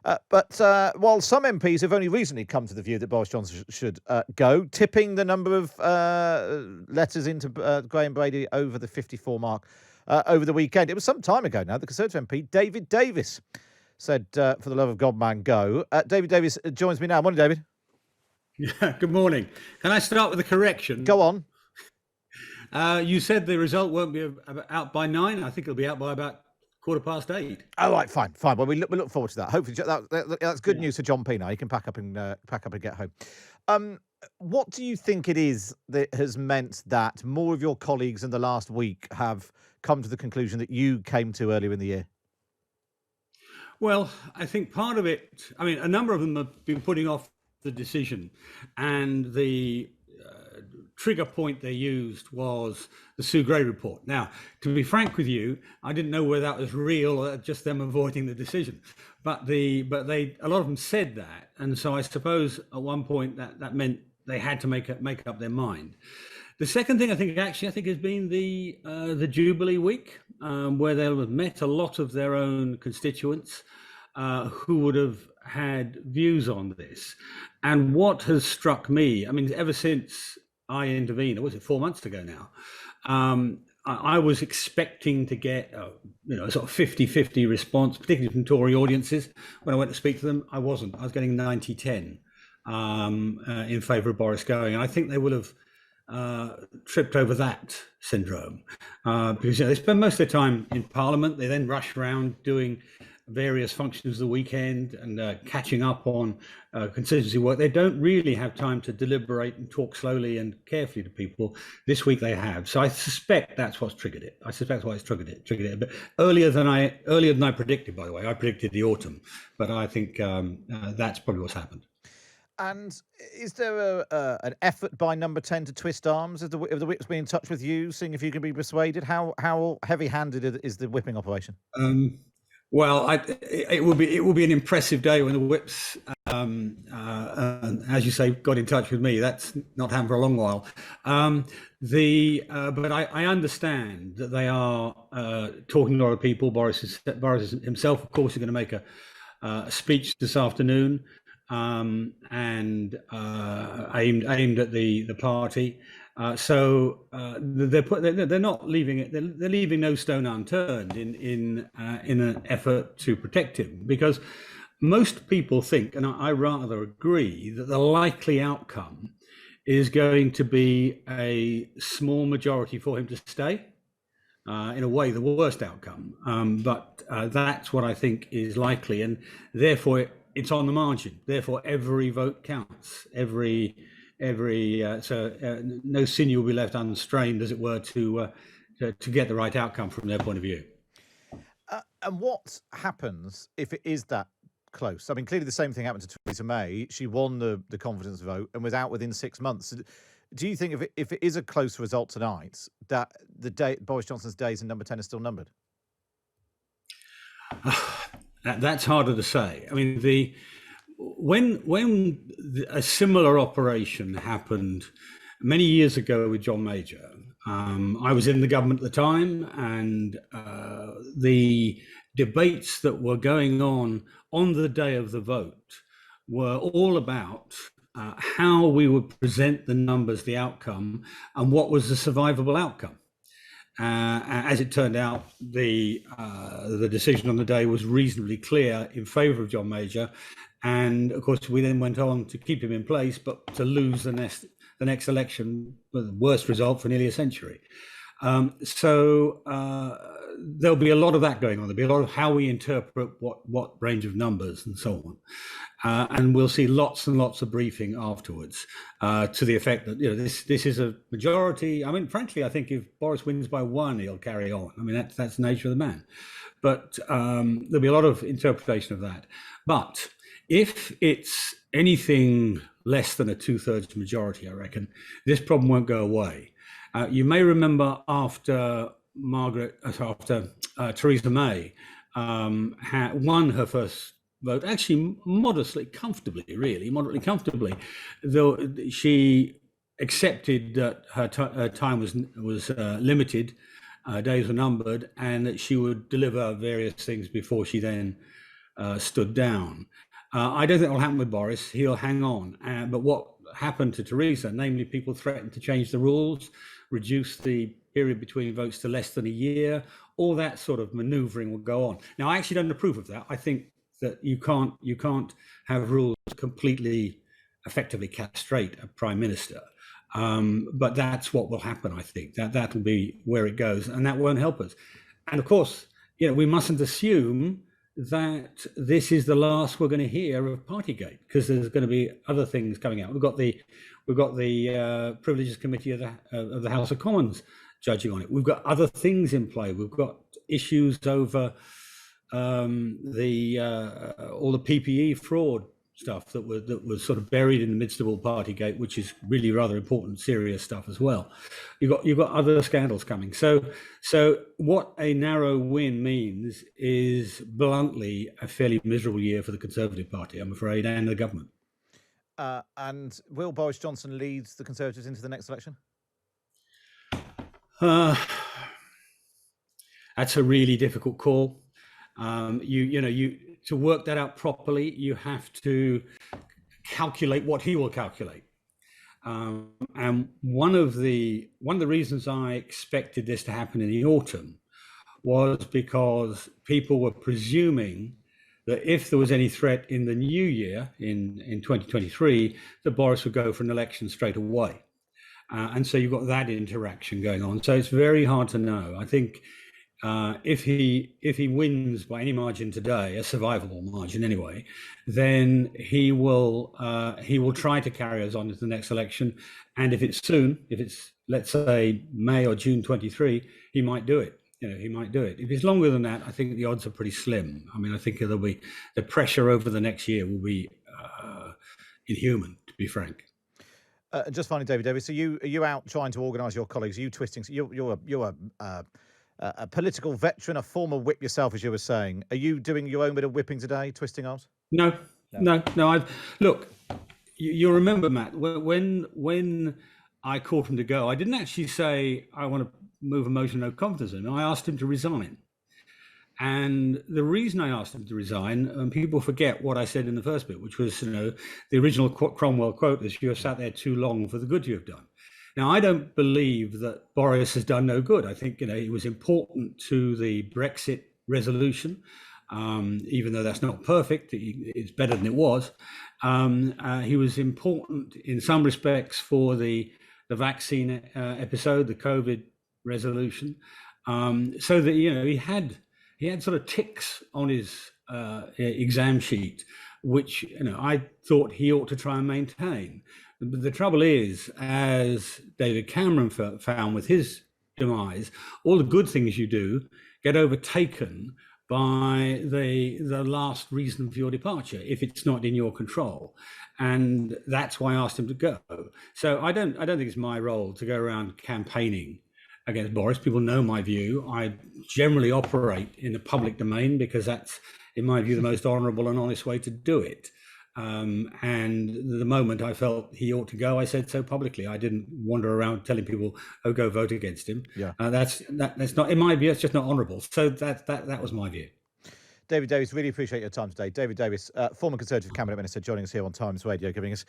But while some MPs have only recently come to the view that Boris Johnson should go, tipping the number of letters into Graham Brady over the 54 mark over the weekend. It was some time ago now. The Conservative MP, David Davis, said, for the love of God, man, go. David Davis joins me now. Morning, David. Yeah, good morning. Can I start with a correction? Go on. You said the result won't be out by 9. I think it'll be out by about 8:15. Oh, right, fine. Well, we look forward to that. Hopefully, that's good news for John P. Now he can pack up and get home. What do you think it is that has meant that more of your colleagues in the last week have come to the conclusion that you came to earlier in the year? Well, I think part of it, a number of them have been putting off the decision, and the trigger point they used was the Sue Gray report. Now, to be frank with you, I didn't know whether that was real or just them avoiding the decision. But a lot of them said that, and so I suppose at one point that meant they had to make up their mind. The second thing I think has been the Jubilee week, where they'll have met a lot of their own constituents who would have had views on this. And what has struck me, ever since I intervened, or was it 4 months ago now, I was expecting to get a sort of 50-50 response, particularly from Tory audiences. When I went to speak to them, I wasn't. I was getting 90-10 in favour of Boris going. And I think they would have tripped over that syndrome because they spend most of their time in Parliament. They then rush around doing various functions of the weekend and catching up on constituency work. They don't really have time to deliberate and talk slowly and carefully to people. This week they have. So I suspect that's what's triggered it. I suspect that's why it's triggered it a bit earlier than I predicted, by the way. I predicted the autumn, but I think that's probably what's happened. And is there an effort by Number 10 to twist arms? Have the whips been in touch with you, seeing if you can be persuaded? How heavy-handed is the whipping operation? Well, it will be an impressive day when the whips, as you say, got in touch with me. That's not happened for a long while. But I understand that they are talking to a lot of people. Boris himself, of course, is going to make a speech this afternoon, and aimed at the party. So they're not leaving it. They're leaving no stone unturned in an effort to protect him, because most people think, and I rather agree, that the likely outcome is going to be a small majority for him to stay. In a way, the worst outcome, but that's what I think is likely, and therefore it's on the margin. Therefore, every vote counts. No sinew will be left unstrained, as it were, to get the right outcome from their point of view. And what happens if it is that close? Clearly the same thing happened to Theresa May. She won the confidence vote and was out within 6 months. Do you think if it is a close result tonight, that Boris Johnson's days in Number 10 are still numbered? That's harder to say. When a similar operation happened many years ago with John Major, I was in the government at the time, and the debates that were going on the day of the vote were all about how we would present the numbers, the outcome, and what was the survivable outcome. As it turned out, the decision on the day was reasonably clear in favour of John Major. And of course, we then went on to keep him in place, but to lose the next election with the worst result for nearly a century. So there'll be a lot of that going on. There'll be a lot of how we interpret what range of numbers and so on. And we'll see lots and lots of briefing afterwards to the effect that this is a majority. Frankly, I think if Boris wins by 1, he'll carry on. That's the nature of the man. But there'll be a lot of interpretation of that. But if it's anything less than a 2/3 majority, I reckon this problem won't go away. You may remember after Theresa May won her first vote, actually moderately comfortably, though she accepted that her time was limited, days were numbered, and that she would deliver various things before she then stood down. I don't think it'll happen with Boris. He'll hang on. But what happened to Theresa, namely people threatened to change the rules, reduce the period between votes to less than a year, all that sort of manoeuvring will go on. Now, I actually don't approve of that. I think that you can't have rules completely effectively castrate a prime minister. But that's what will happen, I think. That'll be where it goes, and that won't help us. And of course, we mustn't assume that this is the last we're going to hear of Partygate, because there's going to be other things coming out. We've got the Privileges Committee of the House of Commons judging on it. We've got other things in play. We've got issues over all the PPE fraud stuff that was sort of buried in the midst of all Partygate, which is really rather important, serious stuff as well. You've got other scandals coming. So what a narrow win means is bluntly a fairly miserable year for the Conservative Party, I'm afraid, and the government. And will Boris Johnson lead the Conservatives into the next election? That's a really difficult call. To work that out properly, you have to calculate what he will calculate. And one of the reasons I expected this to happen in the autumn was because people were presuming that if there was any threat in the new year, in 2023, that Boris would go for an election straight away. And so you've got that interaction going on. So it's very hard to know. I think if he wins by any margin today, a survivable margin anyway, then he will try to carry us on to the next election. And if it's soon, if it's, let's say, May or June 23, he might do it. He might do it. If it's longer than that, I think the odds are pretty slim. I mean, I think there'll be the pressure over the next year will be inhuman, to be frank. Just finally, David Davis, are you out trying to organise your colleagues? Are you twisting? So you're a political veteran, a former whip yourself, as you were saying. Are you doing your own bit of whipping today, twisting arms? No. Look, you remember, Matt, when I called him to go, I didn't actually say I want to move a motion of no confidence in him. I asked him to resign. And the reason I asked him to resign, and people forget what I said in the first bit, which was, the original Cromwell quote is, "You have sat there too long for the good you have done." Now, I don't believe that Boris has done no good. I think, he was important to the Brexit resolution, even though that's not perfect. It's better than it was. He was important in some respects for the vaccine episode, the COVID resolution, so that, he had sort of ticks on his exam sheet, which, I thought he ought to try and maintain. But the trouble is, as David Cameron found with his demise, all the good things you do get overtaken by the last reason for your departure, if it's not in your control. And that's why I asked him to go. So I don't think it's my role to go around campaigning against Boris. People know my view. I generally operate in the public domain because that's, in my view, the most honourable and honest way to do it. And the moment I felt he ought to go, I said so publicly. I didn't wander around telling people, "Oh, go vote against him." Yeah, that's not, in my view, it's just not honourable. So that was my view. David Davis, really appreciate your time today. David Davis, former Conservative Cabinet Minister, joining us here on Times Radio, giving us